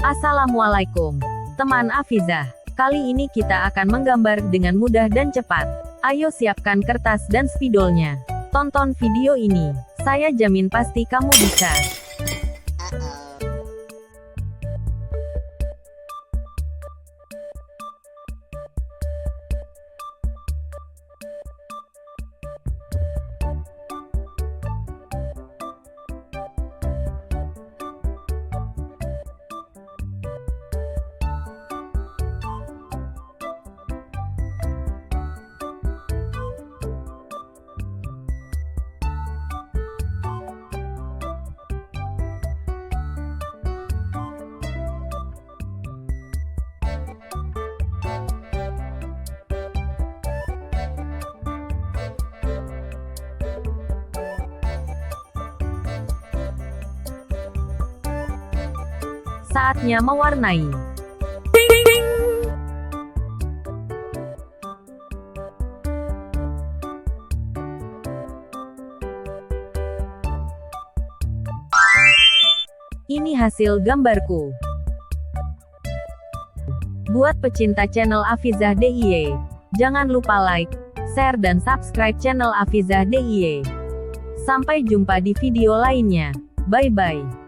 Assalamualaikum, teman Afizah. Kali ini kita akan menggambar dengan mudah dan cepat. Ayo siapkan kertas dan spidolnya. Tonton video ini. Saya jamin pasti kamu bisa. Saatnya mewarnai. Ini hasil gambarku. Buat pecinta channel Afizah DIY, jangan lupa like, share dan subscribe channel Afizah DIY. Sampai jumpa di video lainnya. Bye-bye.